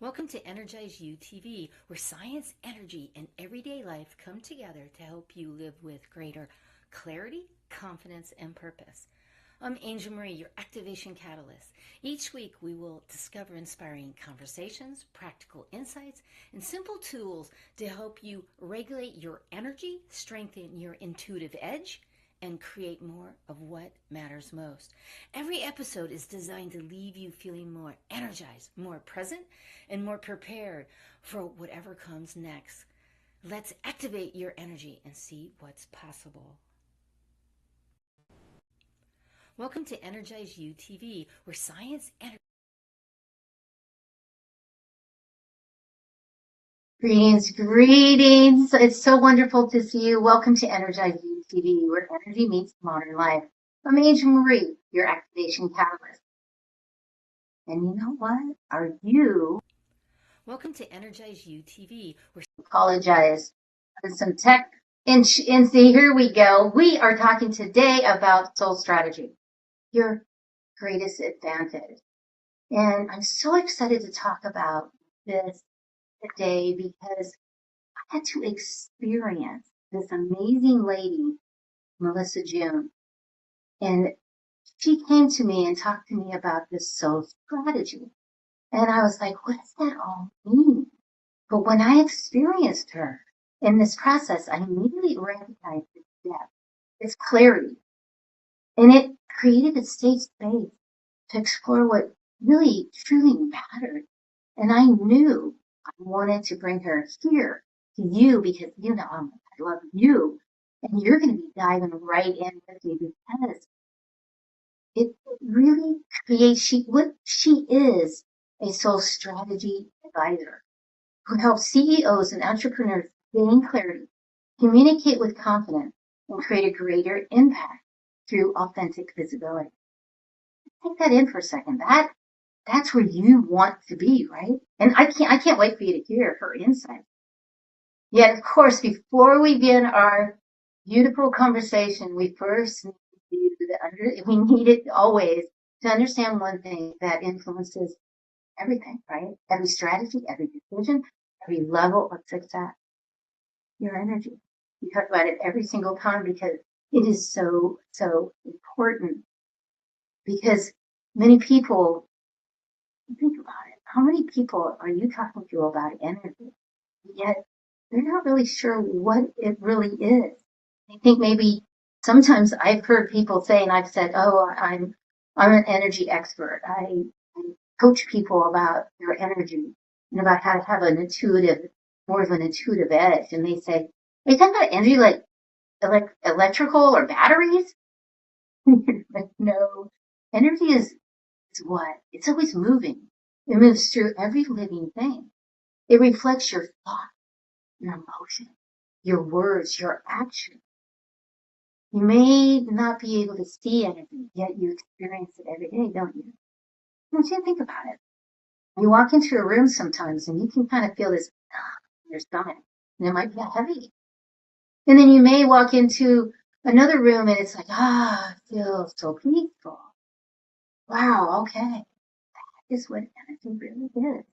Welcome to EnergizeUtv, where science, energy, and everyday life come together to help you live with greater clarity, confidence, and purpose. I'm Angel Marie, your activation catalyst. Each week we will discover inspiring conversations, practical insights, and simple tools to help you regulate your energy, strengthen your intuitive edge, and create more of what matters most. Every episode is designed to leave you feeling more energized, more present, and more prepared for whatever comes next. Let's activate your energy and see what's possible. Welcome to EnergizeUtv, where science, energy. Greetings. It's so wonderful to see you. Welcome to EnergizeUtv, where energy meets modern life. I'm Angel Marie, your activation catalyst. And you know what? Welcome to EnergizeUtv, where apologize for some tech. And see, here we go. We are talking today about soul strategy, your greatest advantage. And I'm so excited to talk about this today because I had to experience this amazing lady, Melissa June. And she came to me and talked to me about this soul strategy. And I was like, what does that all mean? But when I experienced her in this process, I immediately recognized its depth, its clarity. And it created a safe space to explore what really, truly mattered. And I knew I wanted to bring her here to you because you know I love you. And you're going to be diving right in with me because it really creates what she is, a soul strategy advisor who helps CEOs and entrepreneurs gain clarity, communicate with confidence, and create a greater impact through authentic visibility. Take that in for a second. That's where you want to be, right? And I can't wait for you to hear her insight. Yet, of course, before we begin our beautiful conversation, we first need it always to understand one thing that influences everything, right? Every strategy, every decision, every level of success. Your energy. We talk about it every single time because it is so, so important. Because many people, think about it. How many people are you talking to about energy? Yet they're not really sure what it really is. I think maybe sometimes I've heard people say, and I've said, "Oh, I'm an energy expert. I coach people about their energy and about how to have more of an intuitive edge." And they say, "Are you talking about energy like electrical or batteries?" Like, no, energy is what? It's always moving. It moves through every living thing. It reflects your thought, your emotion, your words, your action. You may not be able to see energy, yet you experience it every day, don't you? Don't you think about it? You walk into a room sometimes and you can kind of feel this in your stomach, and it might be heavy. And then you may walk into another room and it's like, it feels so peaceful. Wow, okay. That is what energy really is.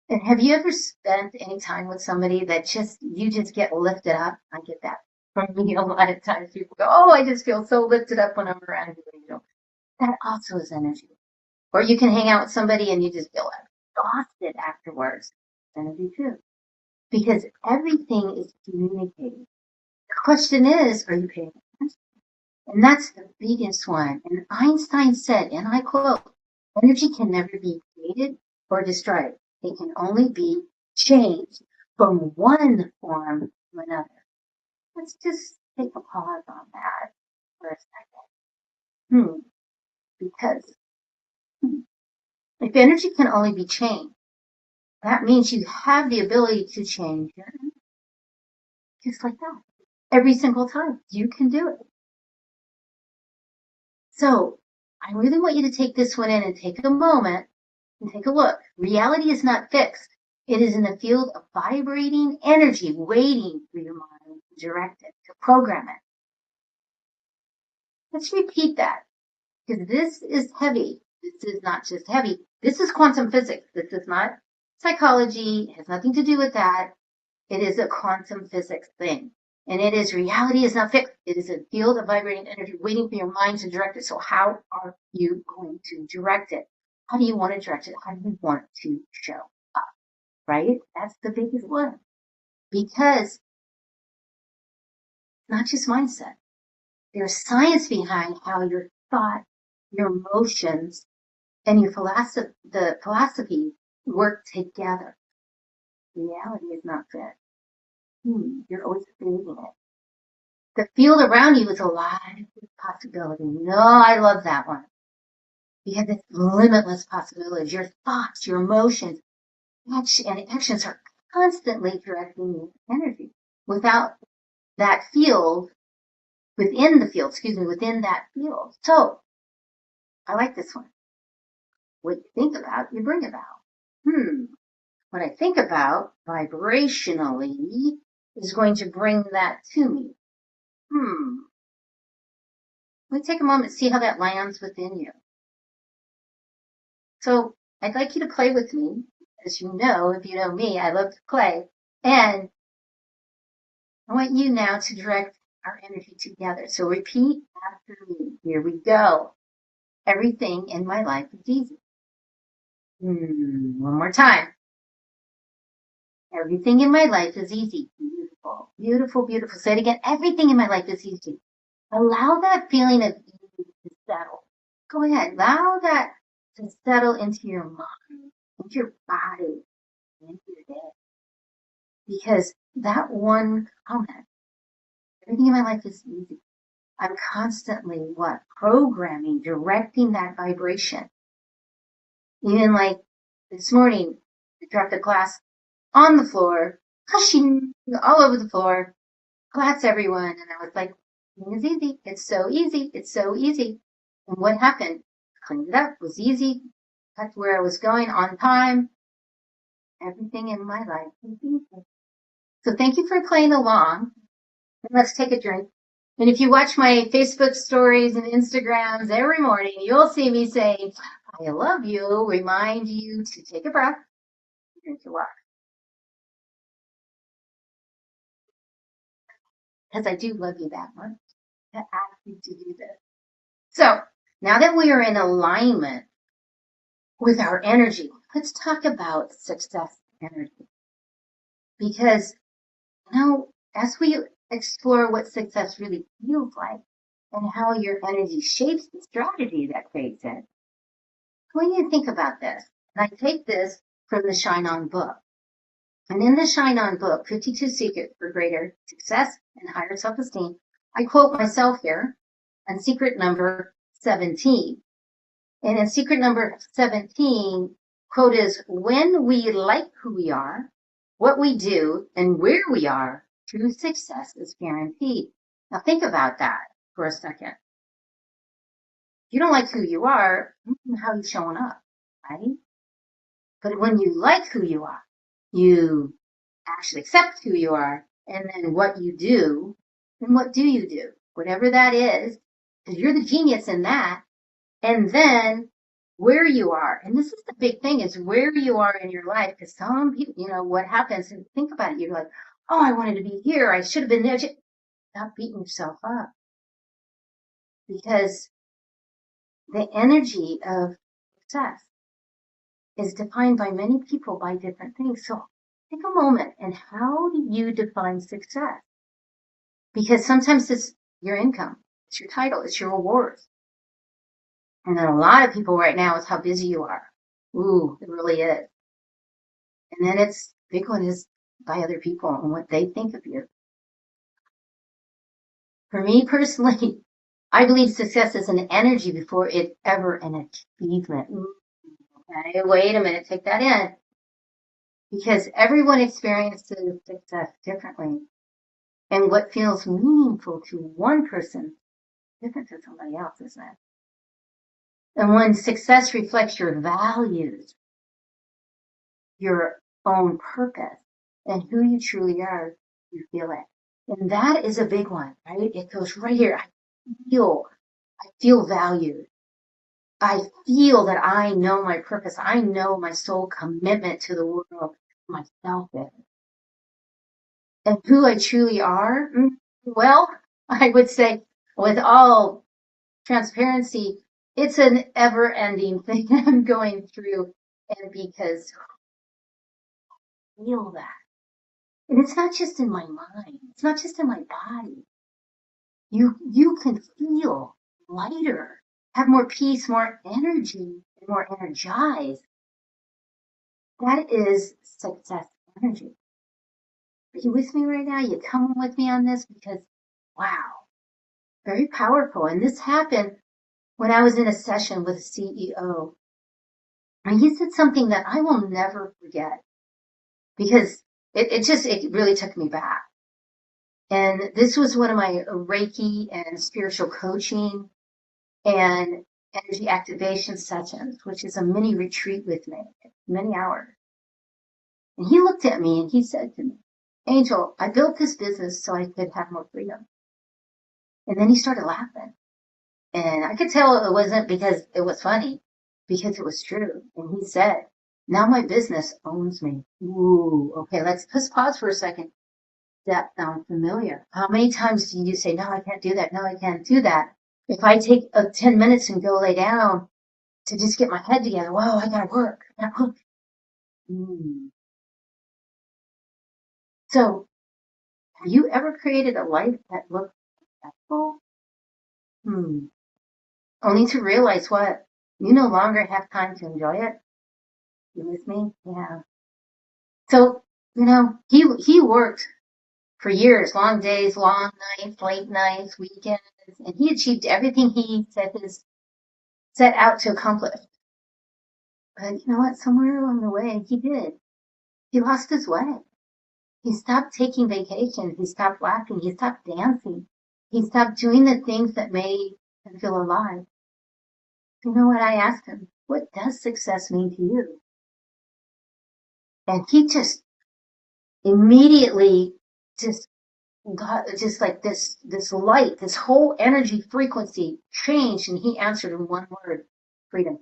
And have you ever spent any time with somebody that you just get lifted up? I get that from me a lot of times. People go, "Oh, I just feel so lifted up when I'm around you." That also is energy. Or you can hang out with somebody and you just feel exhausted afterwards. Energy too. Because everything is communicated. The question is, are you paying attention? And that's the biggest one. And Einstein said, and I quote, "Energy can never be created or destroyed. It can only be changed from one form to another." Let's just take a pause on that for a second. Because if energy can only be changed, that means you have the ability to change your energy. Just like that. Every single time. You can do it. So I really want you to take this one in and take a moment and take a look. Reality is not fixed. It is in the field of vibrating energy waiting for your mind to direct it, to program it. Let's repeat that because this is heavy. This is not just heavy. This is quantum physics. This is not psychology. It has nothing to do with that. It is a quantum physics thing. And it is reality is not fixed. It is a field of vibrating energy waiting for your mind to direct it. So how are you going to direct it? How do you want to direct it? How do you want to show up? Right? That's the biggest one. Because it's not just mindset. There's science behind how your thought, your emotions, and your philosophy work together. Reality is not fit. You're always creating it. The field around you is alive with possibility. No, I love that one. Because it's limitless possibilities. Your thoughts, your emotions, and actions are constantly directing energy. Without that field, within that field. So, I like this one. What you think about, you bring about. What I think about vibrationally is going to bring that to me. Let me take a moment to see how that lands within you. So I'd like you to play with me. As you know, if you know me, I love to play. And I want you now to direct our energy together. So repeat after me. Here we go. Everything in my life is easy. One more time. Everything in my life is easy. Beautiful, beautiful, beautiful. Say it again. Everything in my life is easy. Allow that feeling of ease to settle. Go ahead. Allow that to settle into your mind, into your body, into your day. Because that one comment, everything in my life is easy. I'm constantly what? Programming, directing that vibration. Even like this morning, I dropped a glass on the floor, hushing all over the floor, glass everyone, and I was like, it's easy. It's so easy. It's so easy. And what happened? Cleaned it up. It was easy. That's where I was going on time. Everything in my life was easy. So thank you for playing along. And let's take a drink. And if you watch my Facebook stories and Instagrams every morning, you'll see me saying, I love you, remind you to take a breath, drink your water. Because I do love you that much to ask you to do this. So now that we are in alignment with our energy, let's talk about success energy. Because as we explore what success really feels like and how your energy shapes the strategy that creates it, I want you to think about this. And I take this from the Shine On book. And in the Shine On book, 52 Secrets for Greater Success and Higher Self-Esteem, I quote myself here on secret number 17. And in secret number 17, quote is, when we like who we are, what we do, and where we are, true success is guaranteed. Now think about that for a second. If you don't like who you are, how are you showing up, right? But when you like who you are, you actually accept who you are, and then what you do, then what do you do? Whatever that is, because you're the genius in that, and then where you are. And this is the big thing, is where you are in your life, because some people, what happens, and think about it, you're like, oh, I wanted to be here, I should have been there. Stop beating yourself up. Because the energy of success is defined by many people by different things. So take a moment, and how do you define success? Because sometimes it's your income, it's your title, it's your awards. And then a lot of people right now is how busy you are. Ooh, it really is. And then it's big one is by other people and what they think of you. For me personally, I believe success is an energy before it's ever an achievement. Okay, wait a minute, take that in. Because everyone experiences success differently. And what feels meaningful to one person is different to somebody else, isn't it? And when success reflects your values, your own purpose, and who you truly are, you feel it. And that is a big one, right? It goes right here. I feel valued. I feel that I know my purpose. I know my soul commitment to the world, myself is. And who I truly are, well, I would say with all transparency, it's an ever ending thing I'm going through. And because I feel that. And it's not just in my mind. It's not just in my body. You can feel lighter, have more peace, more energy, and more energized. That is success energy. Are you with me right now? You coming with me on this? Because wow, very powerful. And this happened when I was in a session with a CEO. And he said something that I will never forget because it really took me back. And this was one of my Reiki and spiritual coaching and energy activation sessions, which is a mini retreat with me, many hours. And he looked at me and he said to me, Angel, I built this business so I could have more freedom. And then he started laughing. And I could tell it wasn't because it was funny, because it was true. And he said, now my business owns me. Ooh, okay, let's pause for a second. That sounds familiar. How many times do you say, no, I can't do that. No, I can't do that. If I take 10 minutes and go lay down to just get my head together, whoa, I gotta work. So have you ever created a life that looked successful? Only to realize what? You no longer have time to enjoy it. You with me? Yeah. So, he worked for years, long days, long nights, late nights, weekends, and he achieved everything he set out to accomplish. But you know what? Somewhere along the way, he did. He lost his way. He stopped taking vacations. He stopped laughing. He stopped dancing. He stopped doing the things that made him feel alive. You know what? I asked him, what does success mean to you? And he just immediately just got just like this light, this whole energy frequency changed, and he answered in one word: freedom.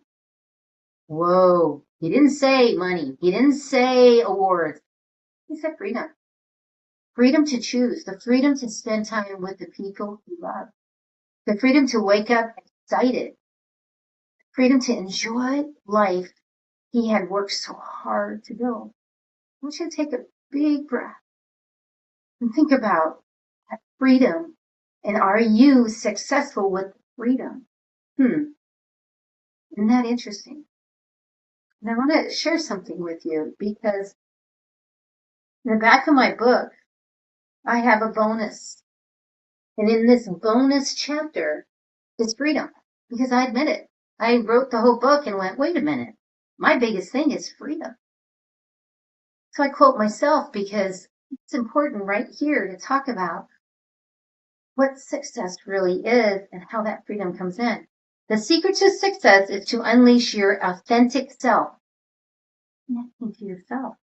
Whoa. He didn't say money. He didn't say awards. He said freedom. Freedom to choose, the freedom to spend time with the people you love, the freedom to wake up excited, freedom to enjoy life he had worked so hard to build. I want you to take a big breath and think about that freedom. And are you successful with freedom? Isn't that interesting? And I want to share something with you because in the back of my book, I have a bonus. And in this bonus chapter is freedom. Because I admit it. I wrote the whole book and went, wait a minute. My biggest thing is freedom. So I quote myself because it's important right here to talk about what success really is and how that freedom comes in. The secret to success is to unleash your authentic self, connecting to yourself,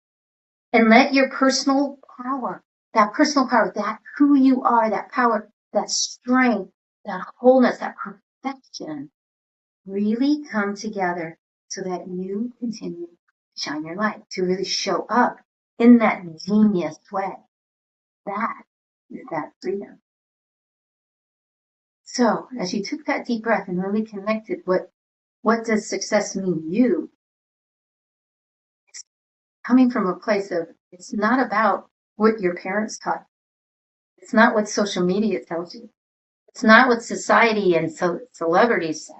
and let your personal power, that who you are, that power, that strength, that wholeness, that perfection really come together so that you continue to shine your light, to really show up in that genius way. That is that freedom. So as you took that deep breath and really connected, what does success mean to you? It's coming from a place of, it's not about what your parents taught. It's not what social media tells you. It's not what society and celebrities say.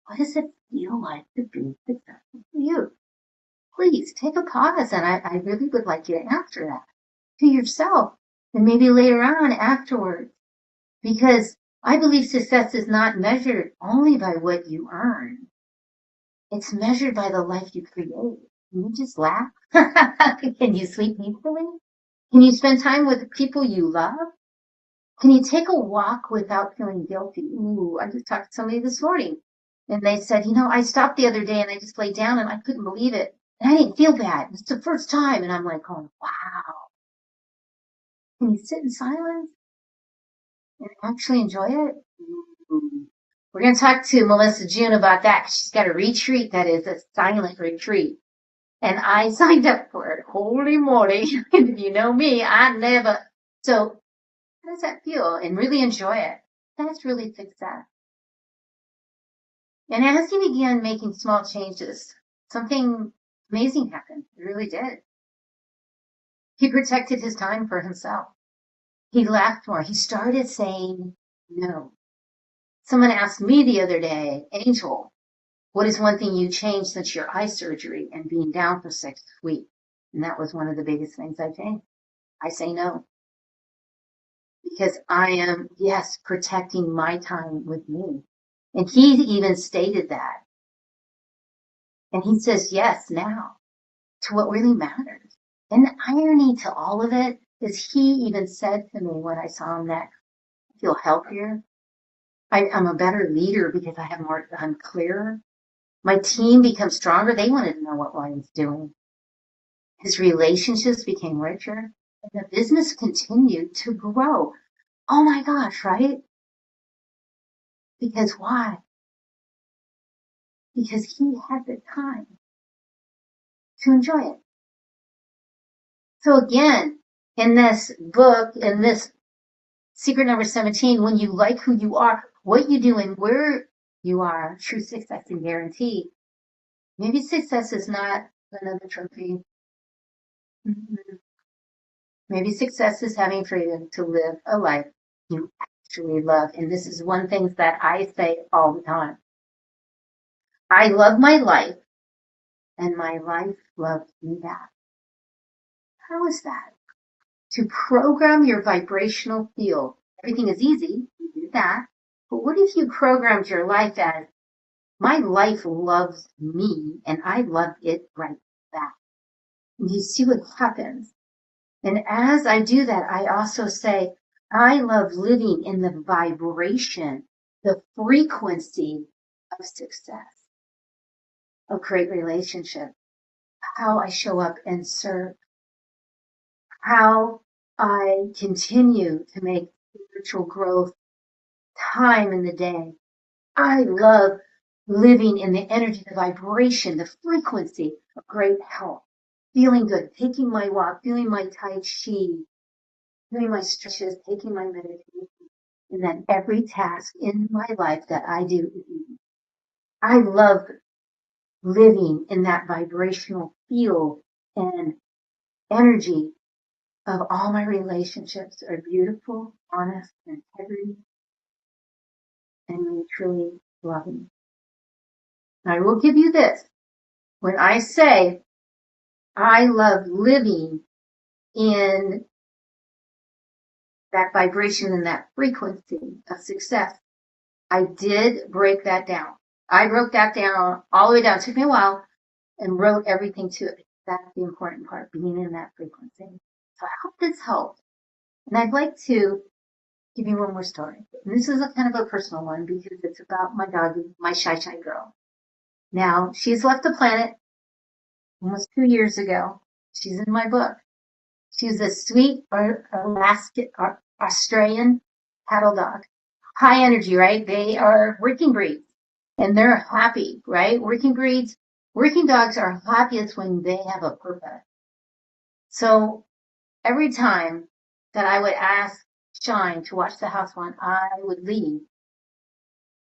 What does it feel like to be successful for you? Please take a pause, and I really would like you to answer that to yourself and maybe later on afterwards, because I believe success is not measured only by what you earn. It's measured by the life you create. Can you just laugh? Can you sleep peacefully? Can you spend time with the people you love? Can you take a walk without feeling guilty? Ooh, I just talked to somebody this morning and they said, I stopped the other day and I just laid down and I couldn't believe it. And I didn't feel bad. It's the first time. And I'm like, oh, wow. Can you sit in silence and actually enjoy it? Ooh. We're going to talk to Melissa June about that. She's got a retreat that is a silent retreat. And I signed up for it. Holy moly. If you know me, I never. So how does that feel? And really enjoy it. That's really success. And as he began making small changes, something amazing happened. It really did. He protected his time for himself. He laughed more. He started saying no. Someone asked me the other day, Angel, what is one thing you changed since your eye surgery and being down for 6 weeks? And that was one of the biggest things I changed. I say no. Because I am, yes, protecting my time with me. And he even stated that. And he says yes now to what really matters. And the irony to all of it is he even said to me when I saw him that I feel healthier. I'm a better leader because I have more, I'm clearer. My team becomes stronger. They wanted to know what Ryan's doing. His relationships became richer. And the business continued to grow. Oh my gosh, right? Because why? Because he had the time to enjoy it. So again, in this book, in this secret number 17, when you like who you are, what you do and where you are, true success and guarantee. Maybe success is not another trophy. Maybe success is having freedom to live a life you actually love. And this is one thing that I say all the time. I love my life and my life loves me back. How is that? To program your vibrational field. Everything is easy. You do that. But what if you programmed your life as, my life loves me and I love it right back? And you see what happens. And as I do that, I also say, I love living in the vibration, the frequency of success, of great relationship, how I show up and serve, how I continue to make spiritual growth time in the day. I love living in the energy, the vibration, the frequency of great health, feeling good, taking my walk, doing my Tai Chi, doing my stretches, taking my meditation, and then every task in my life that I do is easy. I love living in that vibrational field and energy of all my relationships are beautiful, honest, integrity, and mutually loving. I will give you this. When I say I love living in that vibration and that frequency of success, I did break that down. I broke that down all the way down. It took me a while and wrote everything to it. That's the important part, being in that frequency. So I hope this helped. And I'd like to give you one more story. And this is a kind of a personal one because it's about my doggy, my shy girl. Now, she's left the planet almost 2 years ago. She's in my book. She's a sweet Alaskan, Australian cattle dog. High energy, right? They are working breeds and they're happy, right? Working dogs are happiest when they have a purpose. So every time that I would ask Shine to watch the house when I would leave,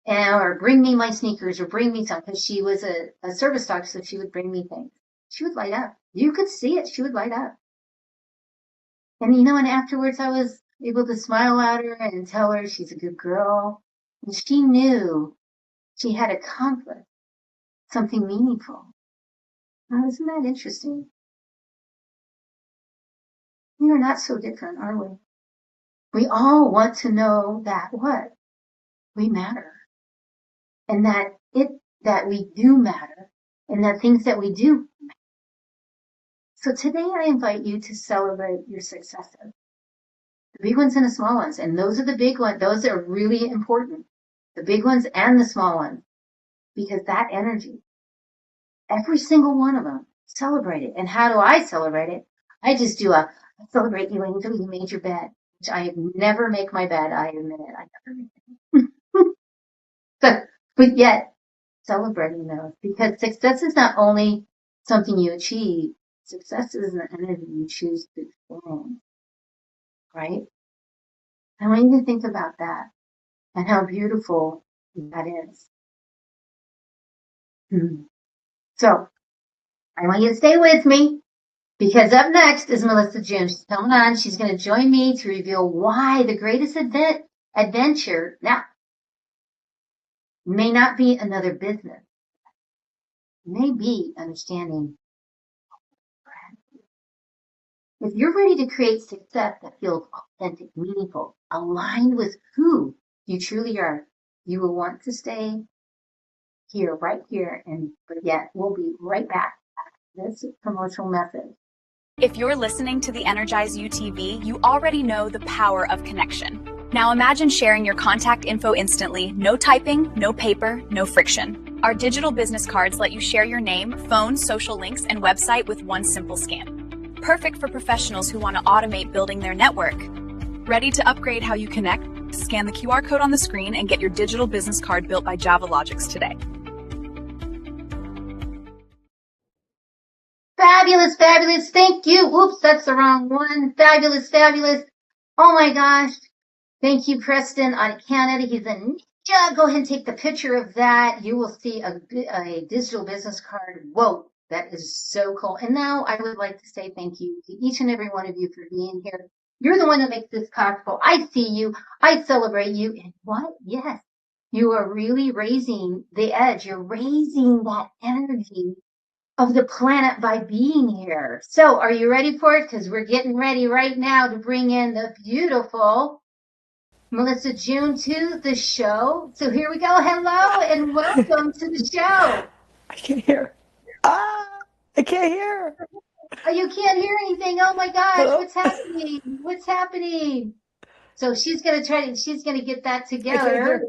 or bring me my sneakers or bring me something, because she was a service dog, so she would bring me things. She would light up. You could see it. She would light up. And and afterwards I was able to smile at her and tell her she's a good girl. And she knew she had accomplished something meaningful. Now, isn't that interesting? We are not so different, are we? We all want to know that what? We matter. And that we do matter. And that things that we do matter. So today I invite you to celebrate your successes. The big ones and the small ones. And those are the big ones. Those are really important. The big ones and the small ones. Because that energy, every single one of them, celebrate it. And how do I celebrate it? I just do I celebrate you, Angel. You made your bed. Which I never make my bed. I admit it. I never make it. But yet celebrating those, because success is not only something you achieve, success is an energy you choose to experience, right? I want you to think about that and how beautiful that is. So I want you to stay with me, because up next is Melissa June. She's coming on. She's going to join me to reveal why the greatest adventure now may not be another business. It may be understanding. If you're ready to create success that feels authentic, meaningful, aligned with who you truly are, you will want to stay here, right here, and but yet we'll be right back after this promotional message. If you're listening to the EnergizeUtv, you already know the power of connection. Now imagine sharing your contact info instantly, no typing, no paper, no friction. Our digital business cards let you share your name, phone, social links, and website with one simple scan. Perfect for professionals who want to automate building their network. Ready to upgrade how you connect? Scan the QR code on the screen and get your digital business card built by JavaLogix today. Fabulous, fabulous. Thank you. Oops, that's the wrong one. Fabulous, fabulous. Oh my gosh. Thank you, Preston out of Canada. He's a ninja. Go ahead and take the picture of that. You will see a digital business card. Whoa, that is so cool. And now I would like to say thank you to each and every one of you for being here. You're the one that makes this possible. I see you. I celebrate you. And what? Yes, you are really raising the edge. You're raising that energy of the planet by being here. So are you ready for it? Because we're getting ready right now to bring in the beautiful Melissa June to the show. So here we go. Hello and welcome to the show. I can't hear. I can't hear. Oh, you can't hear anything. Oh my gosh, Hello? what's happening? What's happening? So she's gonna get that I can't together. hear.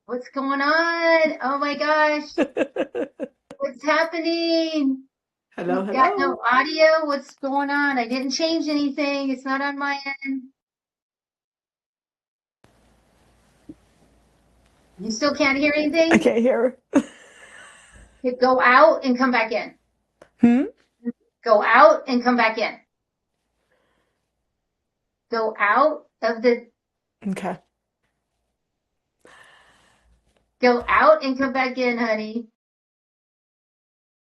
What's going on? Oh my gosh, what's happening? Hello, We've got no hello. audio. What's going on? I didn't change anything. It's not on my end. You still can't hear I anything? can't hear. Go out and come back in. Go out and come back in. Go out of the, Okay. go out and come back in, honey.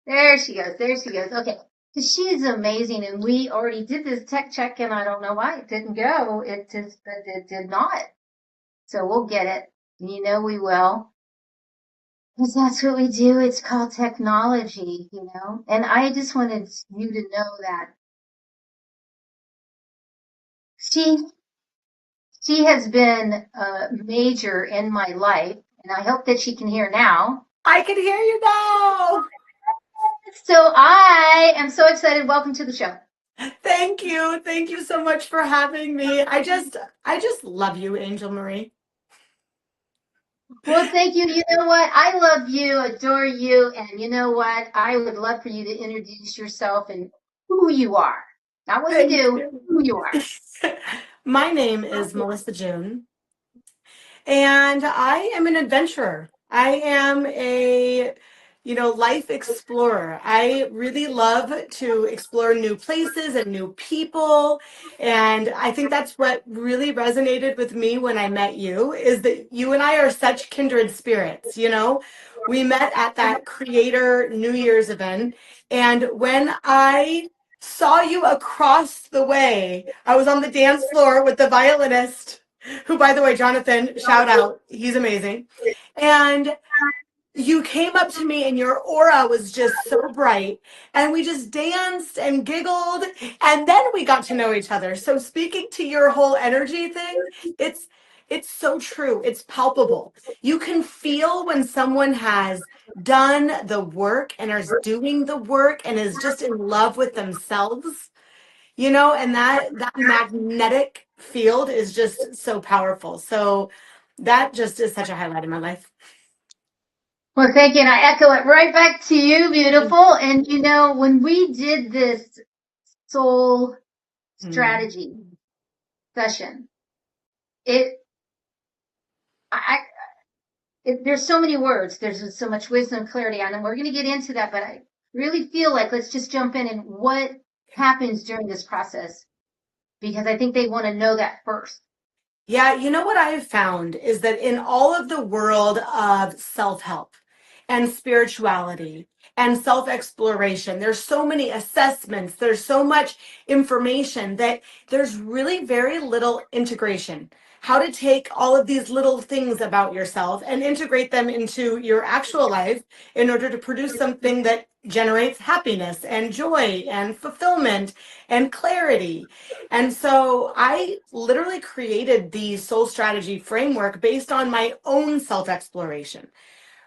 There she goes. There she goes. Okay. She's amazing. And we already did this tech check and I don't know why it didn't go. It did not. So we'll get it. You know we will. Because that's what we do. It's called technology, you know. And I just wanted you to know that she has been major in my life, and I hope that she can hear now. I can hear you now. So I am so excited. Welcome to the show. Thank you. Thank you so much for having me. I just love you, Angel Marie. Well, thank you. You know what? I love you, adore you, and you know what? I would love for you to introduce yourself and who you are. Not what you do, who you are. My name is Melissa June, and I am an adventurer. I am a, life explorer. I really love to explore new places and new people. And I think that's what really resonated with me when I met you, is that you and I are such kindred spirits, We met at that Creator New Year's event. And when I saw you across the way, I was on the dance floor with the violinist, who, by the way, Jonathan, shout out, he's amazing. And you came up to me and your aura was just so bright, and we just danced and giggled, and then we got to know each other. So speaking to your whole energy thing, it's so true. It's palpable. You can feel when someone has done the work and is doing the work and is just in love with themselves, and that magnetic field is just so powerful. So that just is such a highlight in my life. Well, thank you. And I echo it right back to you, beautiful. And you know, when we did this soul strategy session, I there's so many words. There's so much wisdom, clarity, and we're going to get into that. But I really feel like let's just jump in and what happens during this process, because I think they want to know that first. Yeah, you know what I have found is that in all of the world of self-help and spirituality and self-exploration, there's so many assessments, there's so much information that there's really very little integration. How to take all of these little things about yourself and integrate them into your actual life in order to produce something that generates happiness and joy and fulfillment and clarity. And so I literally created the soul strategy framework based on my own self exploration,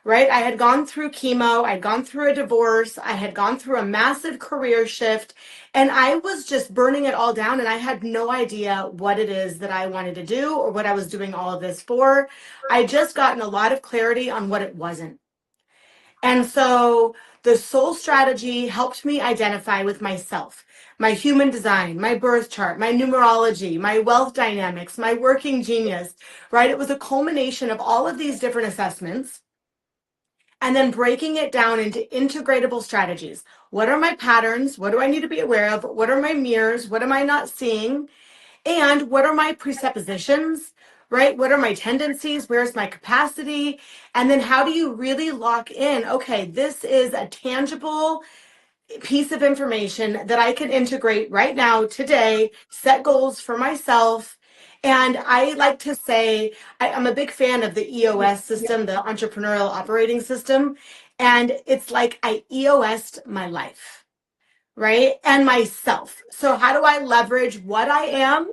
right? I had gone through chemo, I'd gone through a divorce, I had gone through a massive career shift, and I was just burning it all down. And I had no idea what it is that I wanted to do or what I was doing all of this for. I just gotten a lot of clarity on what it wasn't. And so the soul strategy helped me identify with myself, my human design, my birth chart, my numerology, my wealth dynamics, my working genius, right? It was a culmination of all of these different assessments and then breaking it down into integratable strategies. What are my patterns? What do I need to be aware of? What are my mirrors? What am I not seeing? And what are my presuppositions, right? What are my tendencies? Where's my capacity? And then how do you really lock in? Okay, this is a tangible piece of information that I can integrate right now, today, set goals for myself. And I like to say, I'm a big fan of the EOS system, the entrepreneurial operating system. And it's like I EOS'd my life, right? And myself. So how do I leverage what I am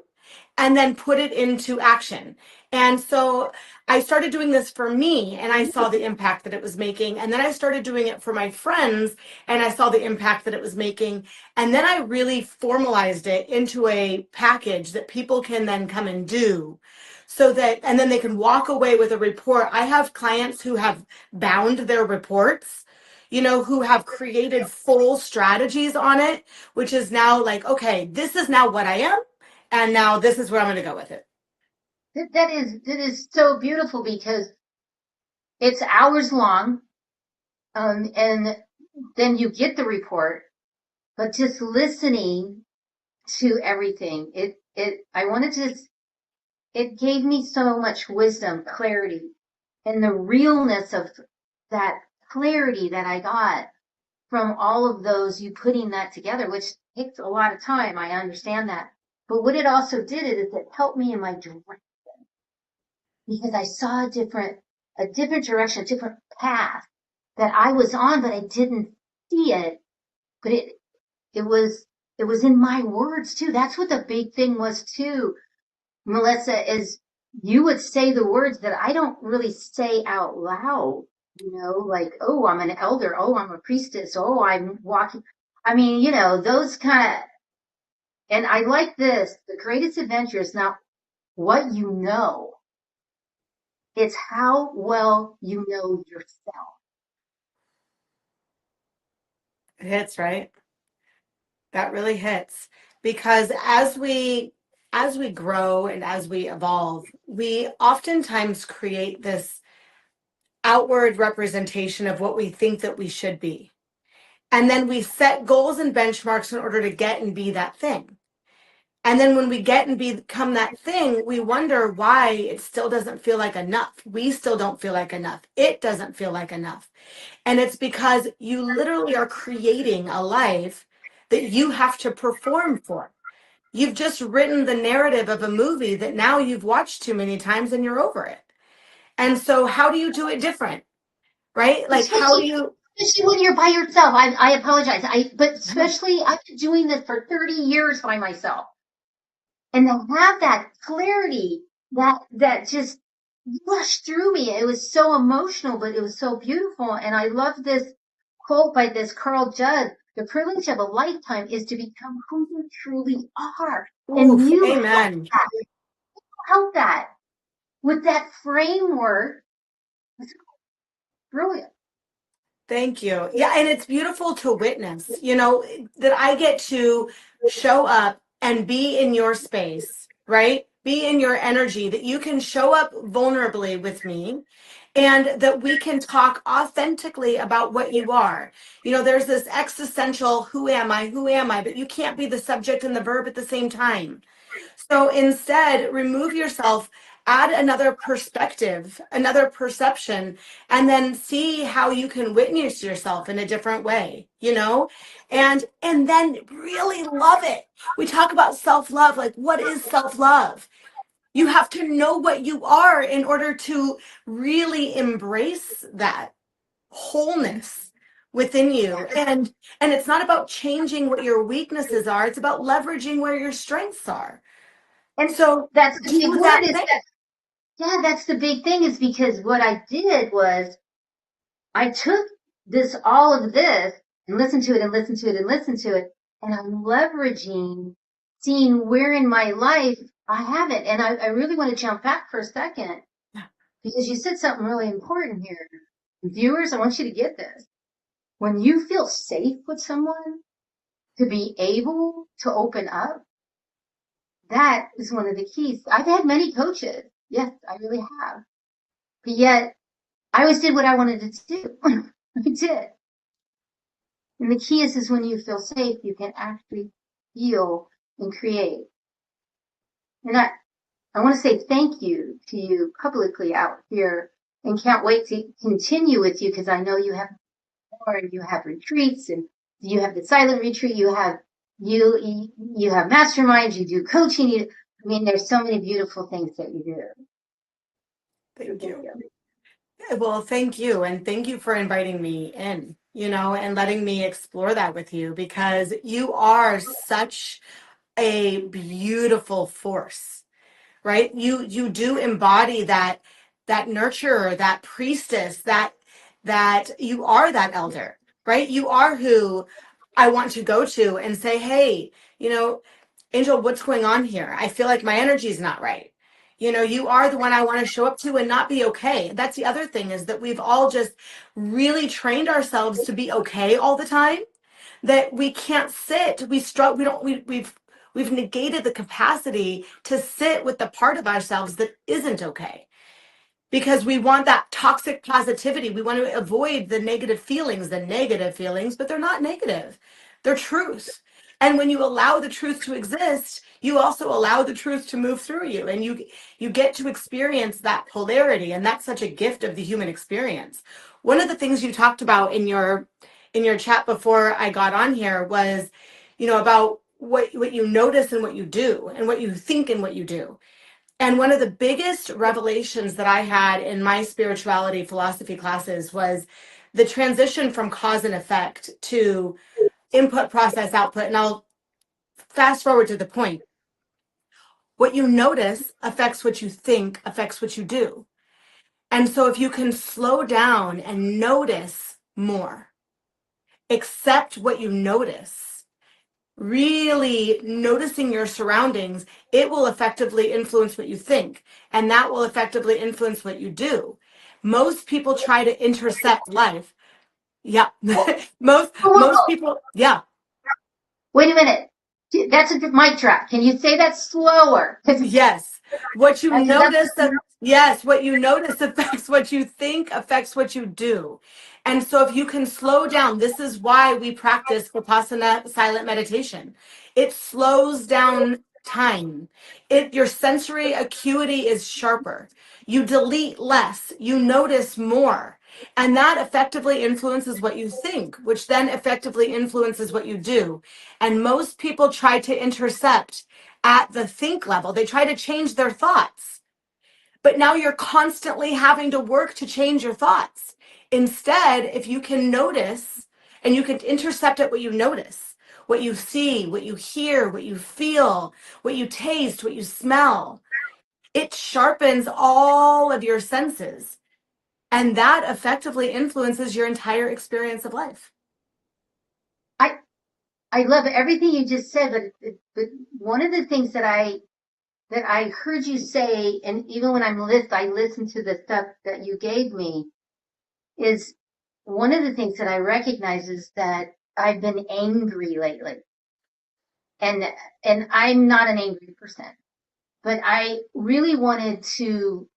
and then put it into action? And so I started doing this for me and I saw the impact that it was making. And then I started doing it for my friends and I saw the impact that it was making. And then I really formalized it into a package that people can then come and do so that, and then they can walk away with a report. I have clients who have bound their reports, you know, who have created full strategies on it, which is now like, okay, this is now what I am. And now this is where I'm going to go with it. That is so beautiful because it's hours long, and then you get the report, but just listening to everything, it gave me so much wisdom, clarity, and the realness of that clarity that I got from all of those, you putting that together, which takes a lot of time. I understand that. But what it also did is it helped me in my direction, because I saw a different direction, a different path that I was on, but I didn't see it. But it was in my words too. That's what the big thing was too, Melissa, is you would say the words that I don't really say out loud, you know, like, oh, I'm an elder. Oh, I'm a priestess. Oh, I'm walking. I mean, you know, those kind of, and I like this. The greatest adventure is not what you know. It's how well you know yourself. It hits, right? That really hits. Because as we grow and as we evolve, we oftentimes create this outward representation of what we think that we should be. And then we set goals and benchmarks in order to get and be that thing. And then when we get and become that thing, we wonder why it still doesn't feel like enough. We still don't feel like enough. It doesn't feel like enough. And it's because you literally are creating a life that you have to perform for. You've just written the narrative of a movie that now you've watched too many times and you're over it. And so how do you do it different? Right? Like how do you, especially when you're by yourself. I apologize. But especially I've been doing this for 30 years by myself. And to have that clarity that just rushed through me. It was so emotional, but it was so beautiful. And I love this quote by this Carl Judd. The privilege of a lifetime is to become who you truly are. oof, And you amen. help that with that framework. It's brilliant. Thank you. Yeah, and it's beautiful to witness, you know, that I get to show up and be in your space, right? Be in your energy, that you can show up vulnerably with me and that we can talk authentically about what you are. You know, there's this existential, who am I, but you can't be the subject and the verb at the same time. So instead, remove yourself, add another perspective, another perception, and then see how you can witness yourself in a different way, you know? And then really love it. We talk about self-love, like what is self-love? You have to know what you are in order to really embrace that wholeness within you. And it's not about changing what your weaknesses are, it's about leveraging where your strengths are. And So that's the big do word that is thing. that, yeah, that's the big thing is because what I did was I took all of this and listened to it and listened to it and listened to it. And I'm leveraging, seeing where in my life I have it. And I really want to jump back for a second because you said something really important here. Viewers, I want you to get this. When you feel safe with someone to be able to open up, that is one of the keys. I've had many coaches. Yes, I really have. But yet I always did what I wanted to do. I did. And the key is when you feel safe, you can actually feel and create. And I want to say thank you to you publicly out here and can't wait to continue with you because I know you have more and you have retreats and you have the silent retreat, you have masterminds, you do coaching. I mean, there's so many beautiful things that you do. Thank you. Well, thank you. And thank you for inviting me in, you know, and letting me explore that with you because you are such a beautiful force, right? You do embody that nurturer, that priestess, that you are that elder, right? You are who I want to go to and say, hey, you know, Angel, what's going on here? I feel like my energy is not right. You know, you are the one I want to show up to and not be okay. That's the other thing is that we've all just really trained ourselves to be okay all the time, that we can't sit. We struggle. We don't. We've negated the capacity to sit with the part of ourselves that isn't okay because we want that toxic positivity. We want to avoid the negative feelings, but they're not negative. They're truth. And when you allow the truth to exist, you also allow the truth to move through you and you get to experience that polarity, and that's such a gift of the human experience. One of the things you talked about in your chat before I got on here was, you know, about what you notice and what you do and what you think and what you do. And one of the biggest revelations that I had in my spirituality philosophy classes was the transition from cause and effect to input, process, output. And I'll fast forward to the point. What you notice affects what you think, affects what you do. And so if you can slow down and notice more, accept what you notice, really noticing your surroundings, it will effectively influence what you think, and that will effectively influence what you do. Most people try to intercept life. Yeah. most people, yeah. Wait a minute. That's a mic drop. Can you say that slower? Yes. What you notice That's yes, what you notice affects what you think, affects what you do. And so if you can slow down, this is why we practice Vipassana silent meditation. It slows down time. Your sensory acuity is sharper. You delete less, you notice more. And that effectively influences what you think, which then effectively influences what you do. And most people try to intercept at the think level. They try to change their thoughts. But now you're constantly having to work to change your thoughts. Instead, if you can notice and you can intercept at what you notice, what you see, what you hear, what you feel, what you taste, what you smell, it sharpens all of your senses. And that effectively influences your entire experience of life. I love everything you just said, but one of the things that I heard you say, and even when I listen to the stuff that you gave me, is one of the things that I recognize is that I've been angry lately. And I'm not an angry person, but I really wanted to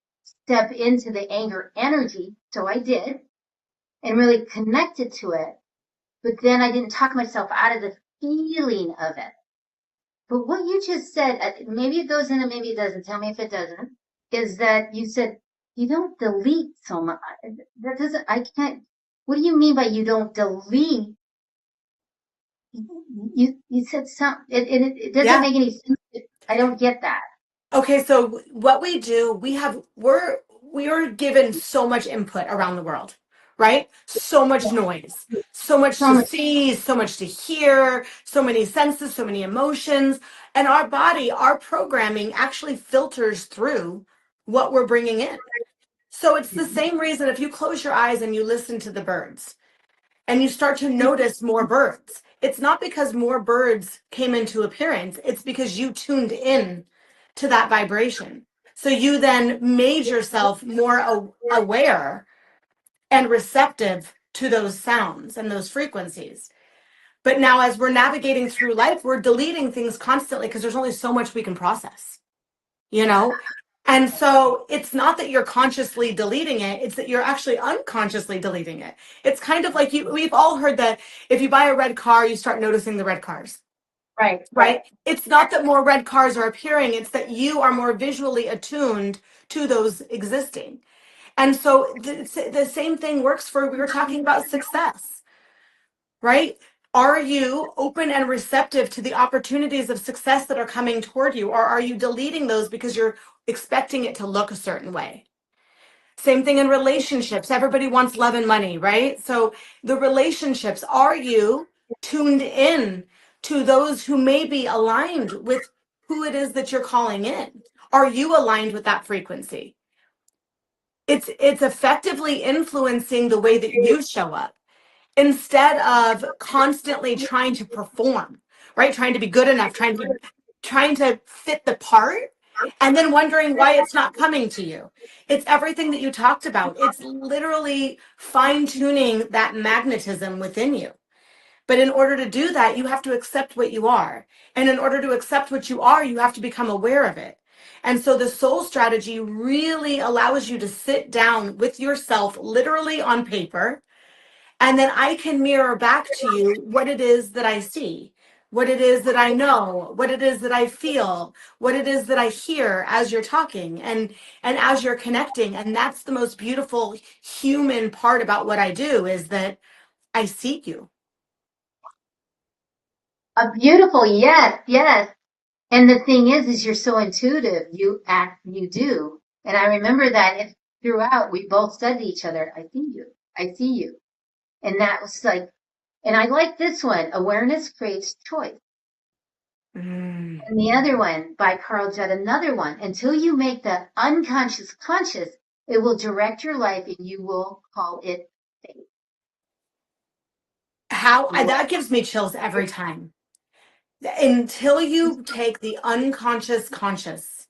step into the anger energy. So I did and really connected to it. But then I didn't talk myself out of the feeling of it. But what you just said, maybe it goes in and maybe it doesn't. Tell me if it doesn't. Is that you said you don't delete so much. That doesn't, I can't, what do you mean by you don't delete? You said something, it doesn't Yeah. make any sense. I don't get that. Okay, so what we do, we are given so much input around the world, right? So much noise, so much So to much. see, so much to hear, so many senses, so many emotions, and our body, our programming actually filters through what we're bringing in. So it's the same reason if you close your eyes and you listen to the birds and you start to notice more birds. It's not because more birds came into appearance, it's because you tuned in to that vibration. So you then made yourself more aware and receptive to those sounds and those frequencies. But now, as we're navigating through life, we're deleting things constantly because there's only so much we can process, you know? And so it's not that you're consciously deleting it, it's that you're actually unconsciously deleting it. It's kind of like we've all heard that if you buy a red car, you start noticing the red cars, Right, right? It's not that more red cars are appearing, it's that you are more visually attuned to those existing. And so the same thing works for, we were talking about success, right? Are you open and receptive to the opportunities of success that are coming toward you? Or are you deleting those because you're expecting it to look a certain way? Same thing in relationships. Everybody wants love and money, right? So the relationships, are you tuned in to those who may be aligned with who it is that you're calling in? Are you aligned with that frequency? It's effectively influencing the way that you show up instead of constantly trying to perform, right? Trying to be good enough, trying to fit the part and then wondering why it's not coming to you. It's everything that you talked about. It's literally fine tuning that magnetism within you. But in order to do that, you have to accept what you are. And in order to accept what you are, you have to become aware of it. And so the soul strategy really allows you to sit down with yourself, literally on paper, and then I can mirror back to you what it is that I see, what it is that I know, what it is that I feel, what it is that I hear as you're talking and as you're connecting. And that's the most beautiful human part about what I do, is that I see you. a beautiful, yes, yes. And the thing is you're so intuitive. You act, you do. And I remember that throughout, we both said to each other, I see you. I see you. And that was like, and I like this one, awareness creates choice. Mm. And the other one by Carl Jett, another one, until you make the unconscious conscious, it will direct your life and you will call it fate. How that gives me chills every time. Until you take the unconscious conscious,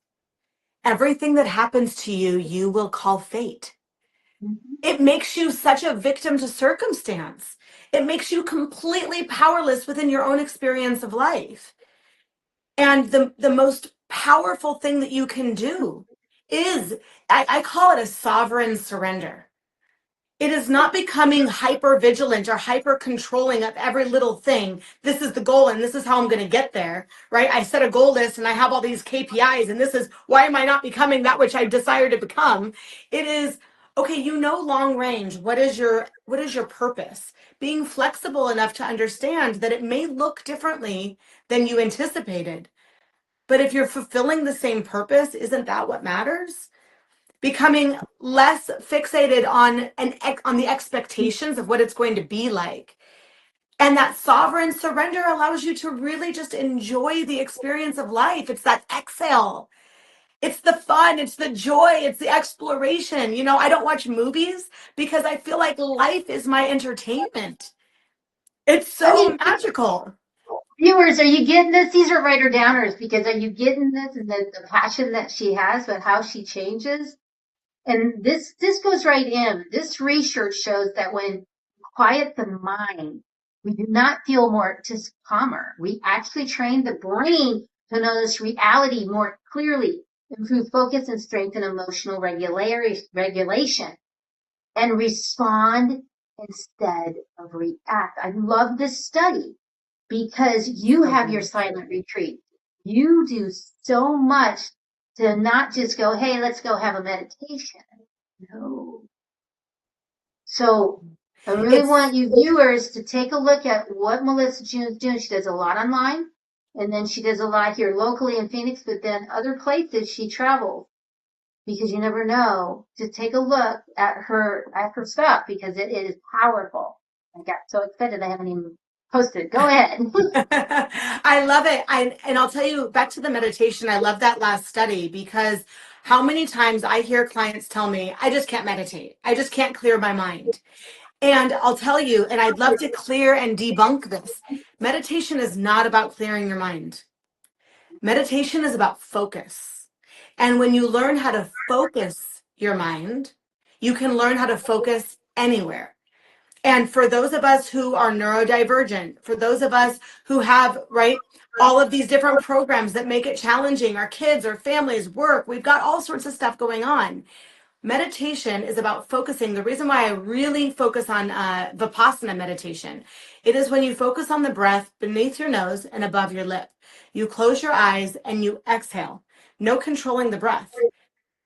everything that happens to you, you will call fate. Mhm. It makes you such a victim to circumstance. It makes you completely powerless within your own experience of life. And the most powerful thing that you can do is, I call it a sovereign surrender. It is not becoming hyper vigilant or hyper controlling of every little thing. This is the goal and this is how I'm going to get there, right? I set a goal list and I have all these KPIs and this is why am I not becoming that which I desire to become? It is, okay, you know, long range, what is your purpose? Being flexible enough to understand that it may look differently than you anticipated. But if you're fulfilling the same purpose, isn't that what matters? Becoming less fixated on the expectations of what it's going to be like. And that sovereign surrender allows you to really just enjoy the experience of life. It's that exhale. It's the fun, it's the joy, it's the exploration. You know, I don't watch movies because I feel like life is my entertainment. It's I mean, so magical. viewers, are you getting this? These are writer downers because are you getting this and the passion that she has with how she changes? And this goes right in. This research shows that when you quiet the mind, we do not feel more just calmer. We actually train the brain to notice reality more clearly. improve focus and strengthen emotional regulation, and respond instead of react. I love this study because you have your silent retreat. You do so much to not just go, hey, let's go have a meditation. No. So I really want you viewers to take a look at what Melissa June is doing. She does a lot online, and then she does a lot here locally in Phoenix, but then other places she travels, because you never know. Just take a look at her stuff, because it is powerful. I got so excited I haven't even posted. Go ahead. I love it. And I'll tell you, back to the meditation, I love that last study, because how many times I hear clients tell me, I just can't meditate. I just can't clear my mind. And I'll tell you, and I'd love to clear and debunk this. Meditation is not about clearing your mind. Meditation is about focus. And when you learn how to focus your mind, you can learn how to focus anywhere. And for those of us who are neurodivergent, for those of us who have, right, all of these different programs that make it challenging, our kids, our families, work, we've got all sorts of stuff going on. Meditation is about focusing. The reason why I really focus on Vipassana meditation, it is when you focus on the breath beneath your nose and above your lip. You close your eyes and you exhale. No controlling the breath.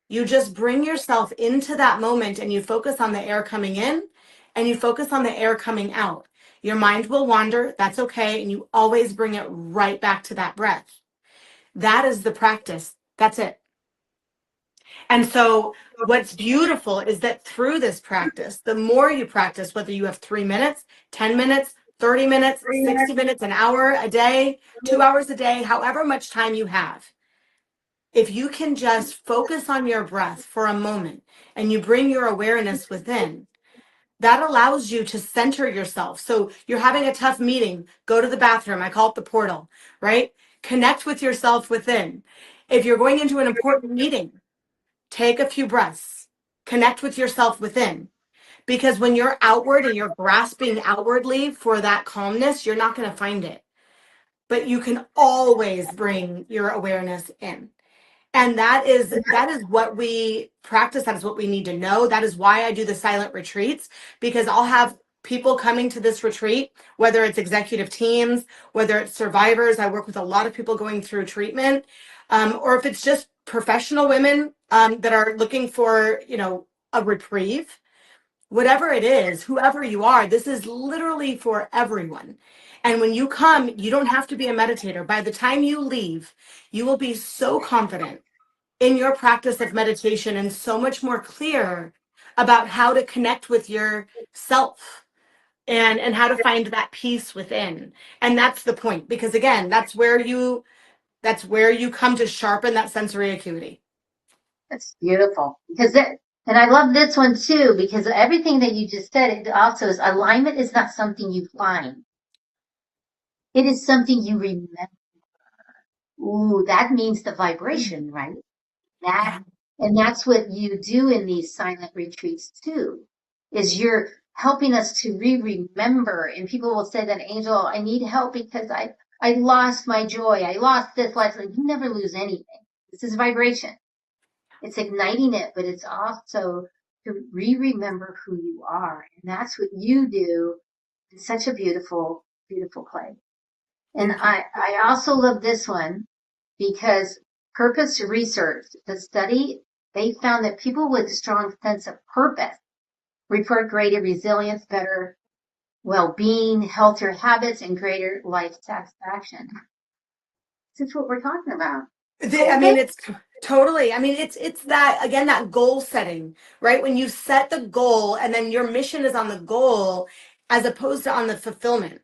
You just bring yourself into that moment and you focus on the air coming in and you focus on the air coming out. Your mind will wander. That's okay. And you always bring it right back to that breath. That is the practice. That's it. And so what's beautiful is that through this practice, the more you practice, whether you have 3 minutes, 10 minutes, 30 minutes, 60 minutes, an hour a day, 2 hours a day, however much time you have, if you can just focus on your breath for a moment and you bring your awareness within, that allows you to center yourself. So you're having a tough meeting, go to the bathroom. I call it the portal, right? Connect with yourself within. If you're going into an important meeting, take a few breaths, connect with yourself within. Because when you're outward and you're grasping outwardly for that calmness, you're not going to find it. But you can always bring your awareness in. And that is what we practice. That is what we need to know. That is why I do the silent retreats, because I'll have people coming to this retreat, whether it's executive teams, whether it's survivors. I work with a lot of people going through treatment, or if it's just professional women that are looking for, a reprieve. Whatever it is, whoever you are, this is literally for everyone. And when you come, you don't have to be a meditator. By the time you leave, you will be so confident in your practice of meditation and so much more clear about how to connect with yourself and how to find that peace within. And that's the point, because again, that's where you come to sharpen that sensory acuity. That's beautiful. And I love this one too, because everything that you just said, it also is alignment is not something you find. It is something you remember. Ooh, that means the vibration, right? And that's what you do in these silent retreats too, is you're helping us to remember. And people will say that, Angel, I need help because I lost my joy. I lost this life. Like, you never lose anything. This is vibration. It's igniting it, but it's also to remember who you are. And that's what you do in such a beautiful, beautiful play. And I also love this one because purpose research, the study, they found that people with a strong sense of purpose report greater resilience, better well-being, healthier habits, and greater life satisfaction. This is what we're talking about. It's totally, it's that, again, that goal setting, right? When you set the goal and then your mission is on the goal as opposed to on the fulfillment,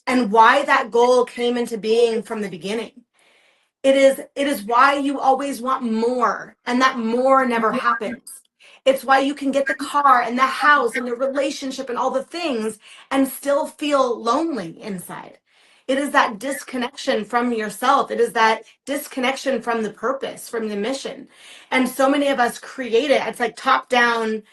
and why that goal came into being from the beginning. It is why you always want more, and that more never happens. It's why you can get the car and the house and the relationship and all the things and still feel lonely inside. It is that disconnection from yourself. It is that disconnection from the purpose, from the mission. And so many of us create it. It's like top down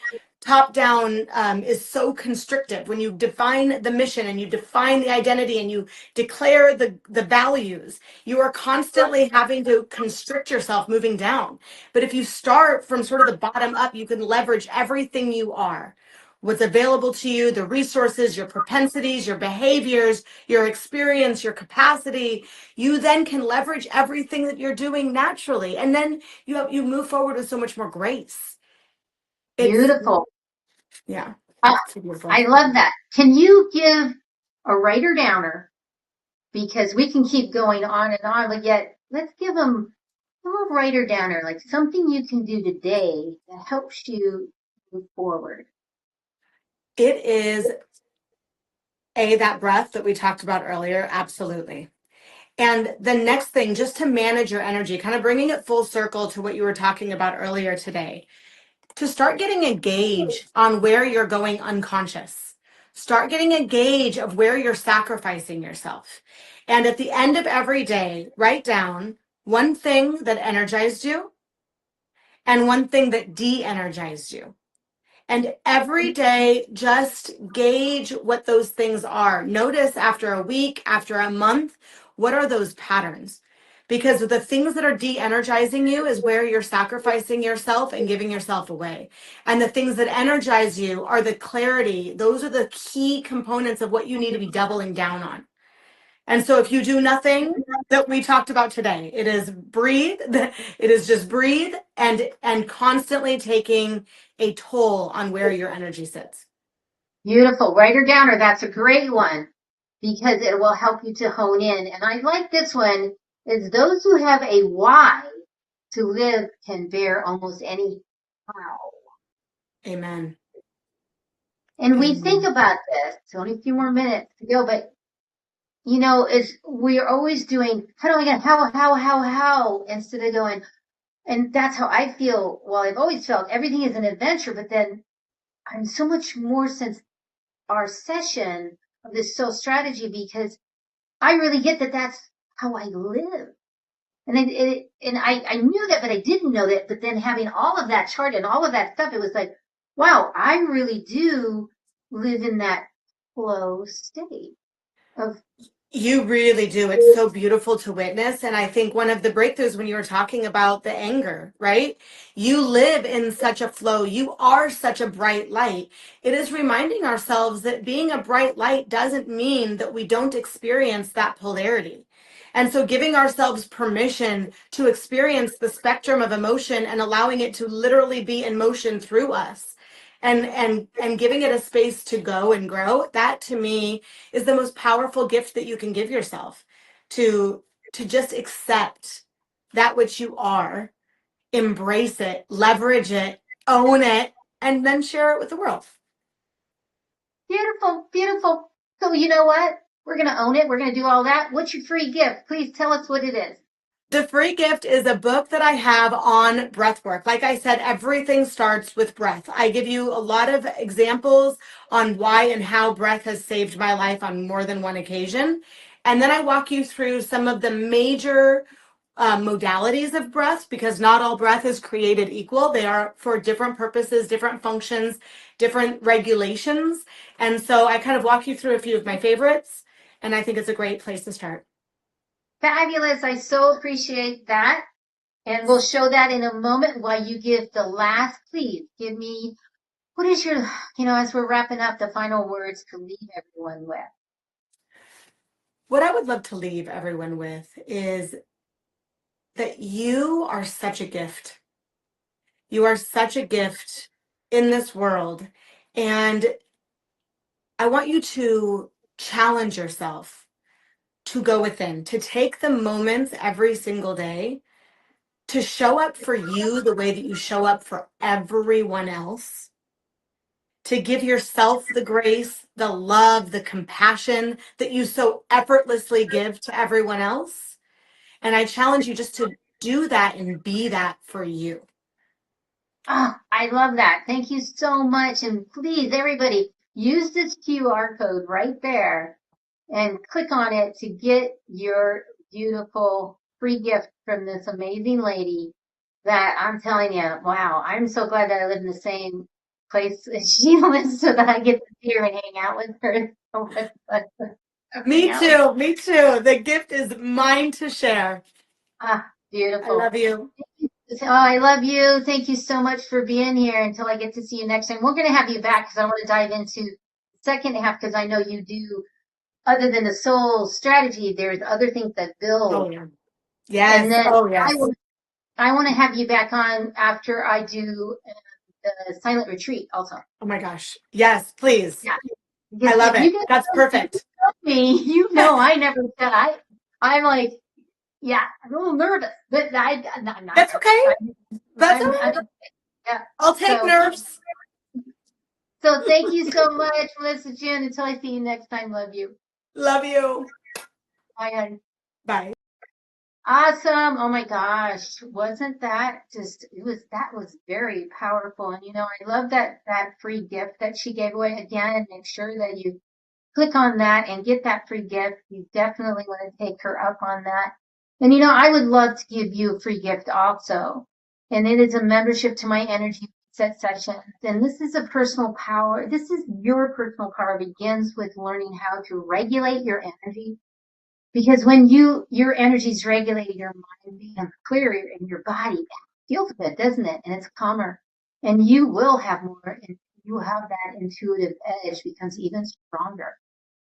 top down is so constrictive. When you define the mission and you define the identity and you declare the values, you are constantly having to constrict yourself moving down. But if you start from sort of the bottom up, you can leverage everything you are, what's available to you, the resources, your propensities, your behaviors, your experience, your capacity. You then can leverage everything that you're doing naturally. And then you move forward with so much more grace. It's, Beautiful. yeah. I love that. Can you give a writer downer? Because we can keep going on and on, but yet let's give them a writer downer, like something you can do today that helps you move forward. It is that breath that we talked about earlier. Absolutely. And the next thing, just to manage your energy, kind of bringing it full circle to what you were talking about earlier today, to start getting a gauge on where you're going unconscious. Start getting a gauge of where you're sacrificing yourself. And at the end of every day, write down one thing that energized you and one thing that de-energized you. And every day, just gauge what those things are. Notice after a week, after a month, what are those patterns? Because the things that are de-energizing you is where you're sacrificing yourself and giving yourself away. And the things that energize you are the clarity. Those are the key components of what you need to be doubling down on. And so if you do nothing that we talked about today, it is breathe. It is just breathe and constantly taking a toll on where your energy sits. Beautiful. Writer downer, that's a great one because it will help you to hone in. And I like this one is those who have a why to live can bear almost any how. Amen. And we think about this. It's only a few more minutes to go, but you know, we're always doing how do I get how instead of going, and that's how I feel. Well, I've always felt everything is an adventure, but then I'm so much more since our session of this soul strategy because I really get that that's how I live. And I knew that, but I didn't know that. But then having all of that chart and all of that stuff, it was like, wow, I really do live in that flow state of. You really do. It's so beautiful to witness. And I think one of the breakthroughs when you were talking about the anger, right? You live in such a flow. You are such a bright light. It is reminding ourselves that being a bright light doesn't mean that we don't experience that polarity. And so giving ourselves permission to experience the spectrum of emotion and allowing it to literally be in motion through us and giving it a space to go and grow, that to me is the most powerful gift that you can give yourself, to just accept that which you are, embrace it, leverage it, own it, and then share it with the world. Beautiful, beautiful. So you know what? We're going to own it. We're going to do all that. What's your free gift? Please tell us what it is. The free gift is a book that I have on breath work. Like I said, everything starts with breath. I give you a lot of examples on why and how breath has saved my life on more than one occasion. And then I walk you through some of the major modalities of breath, because not all breath is created equal. They are for different purposes, different functions, different regulations. And so I kind of walk you through a few of my favorites, and I think it's a great place to start. Fabulous. I so appreciate that. And we'll show that in a moment while you give the last, please give me, what is your, as we're wrapping up, the final words to leave everyone with? What I would love to leave everyone with is that you are such a gift. You are such a gift in this world. And I want you to challenge yourself to go within, to take the moments every single day to show up for you the way that you show up for everyone else, to give yourself the grace, the love, the compassion that you so effortlessly give to everyone else. And I challenge you just to do that and be that for you. Oh, I love that. Thank you so much. And please, everybody, use this QR code right there and click on it to get your beautiful free gift from this amazing lady that I'm telling you, wow, I'm so glad that I live in the same place she lives so that I get to see her and hang out with her. Me too. Me too. The gift is mine to share. Ah, I beautiful. love you. Oh, I love you. Thank you so much for being here until I get to see you next time. We're going to have you back because I want to dive into the second half because I know you do, other than the soul strategy, there's other things that build. Oh, yeah. Yes. And then Oh, yes. I want to have you back on after I do the silent retreat also. Oh my gosh. Yes, please. Yeah. I love it. That's perfect. Me, you know, I never said I'm like, yeah, I'm a little nervous, but I'm not. That's okay. That's all right. Yeah. I'll take nerves. So thank you so much, Melissa June. Until I see you next time, love you. Love you. Bye, honey. Bye. Awesome. Oh my gosh. Wasn't that just, that was very powerful. And you know, I love that free gift that she gave away. Again, make sure that you click on that and get that free gift. You definitely want to take her up on that. And you know, I would love to give you a free gift also. And it is a membership to my energy set sessions. And this is a personal power. This is your personal power begins with learning how to regulate your energy. Because when your energy is regulated, your mind becomes clearer and your body feels good, doesn't it? And it's calmer. And you will have more, and you will have that intuitive edge becomes even stronger.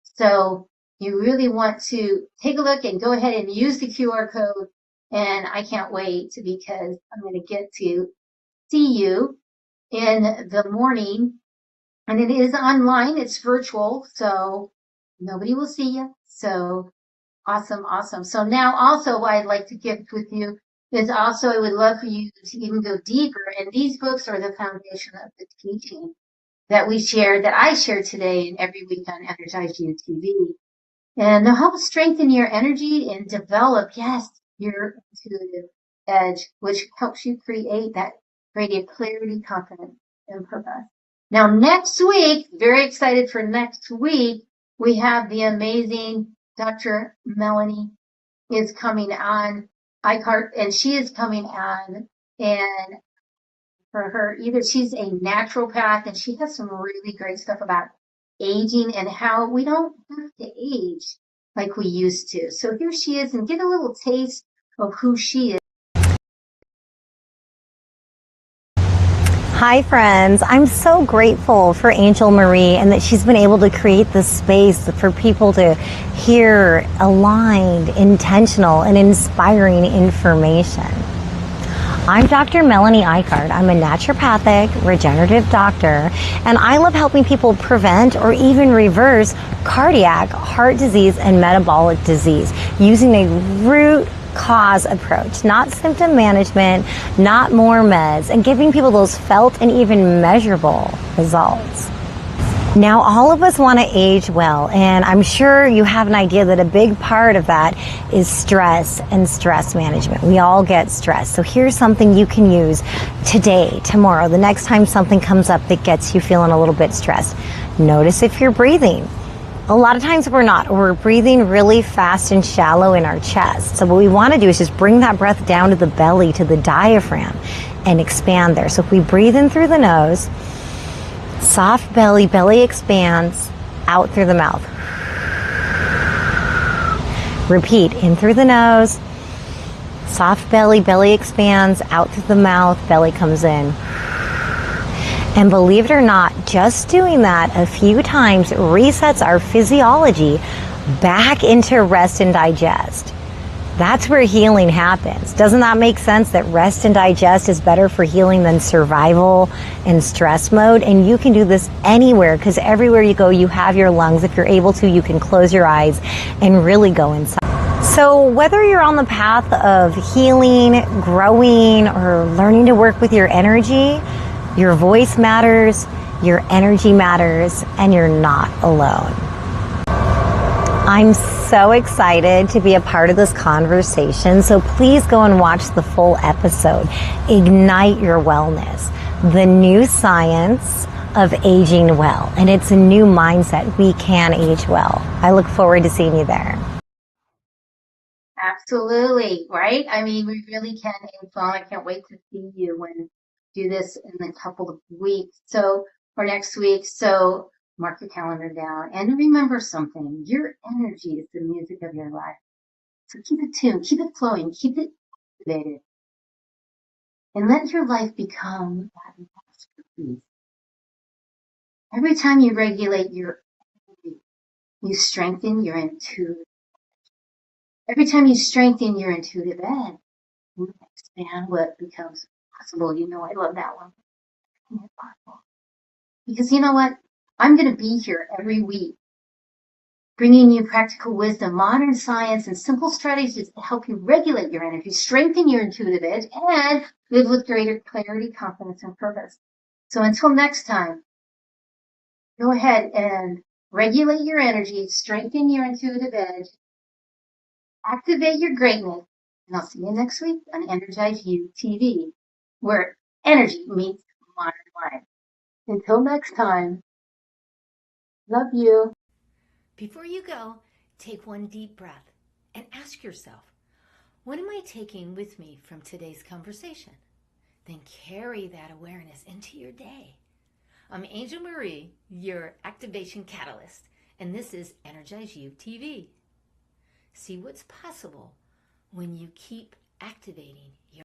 So you really want to take a look and go ahead and use the QR code. And I can't wait because I'm going to get to see you in the morning. And it is online. It's virtual. So nobody will see you. So awesome. Awesome. So now also what I'd like to gift with you is also I would love for you to even go deeper. And these books are the foundation of the teaching that we share, that I share today and every week on EnergizeUtv. And they'll help strengthen your energy and develop, yes, your intuitive edge, which helps you create that radiant clarity, confidence, and purpose. Now, next week, very excited for next week, we have the amazing Dr. Melanie is coming on, and she is coming on, and for her, either she's a naturopath and she has some really great stuff about aging and how we don't have to age like we used to. So here she is, and get a little taste of who she is. Hi friends, I'm so grateful for Angel Marie and that she's been able to create this space for people to hear aligned, intentional, and inspiring information. I'm Dr. Melanie Eichart. I'm a naturopathic regenerative doctor, and I love helping people prevent or even reverse cardiac, heart disease, and metabolic disease using a root cause approach, not symptom management, not more meds, and giving people those felt and even measurable results. Now, all of us want to age well, and I'm sure you have an idea that a big part of that is stress and stress management. We all get stressed. So here's something you can use today, tomorrow, the next time something comes up that gets you feeling a little bit stressed. Notice if you're breathing. A lot of times we're not, or we're breathing really fast and shallow in our chest. So what we want to do is just bring that breath down to the belly, to the diaphragm, and expand there. So if we breathe in through the nose, soft belly, belly expands, out through the mouth. Repeat, in through the nose, soft belly, belly expands, out through the mouth, belly comes in. And believe it or not, just doing that a few times resets our physiology back into rest and digest. That's where healing happens. Doesn't that make sense that rest and digest is better for healing than survival and stress mode? And you can do this anywhere, because everywhere you go, you have your lungs. If you're able to, you can close your eyes and really go inside. So whether you're on the path of healing, growing, or learning to work with your energy, your voice matters, your energy matters, and you're not alone. I'm so excited to be a part of this conversation, so please go and watch the full episode, Ignite Your Wellness, the new science of aging well. And it's a new mindset. We can age well. I look forward to seeing you there. Absolutely, right? I mean, we really can age well. I can't wait to see you when do this in a couple of weeks. Or next week. So mark your calendar down and remember something. Your energy is the music of your life. So keep it tuned, keep it flowing, keep it activated, and let your life become that masterpiece. Every time you regulate your energy, you strengthen your intuitive. Every time you strengthen your intuitive edge, you expand what becomes possible. You know, I love that one. Because you know what? I'm going to be here every week, bringing you practical wisdom, modern science, and simple strategies to help you regulate your energy, strengthen your intuitive edge, and live with greater clarity, confidence, and purpose. So until next time, go ahead and regulate your energy, strengthen your intuitive edge, activate your greatness, and I'll see you next week on EnergizeUtv, where energy meets modern life. Until next time, love you. Before you go, take one deep breath and ask yourself, what am I taking with me from today's conversation? Then carry that awareness into your day. I'm Angel Marie, your activation catalyst, and this is EnergizeUtv. See what's possible when you keep activating your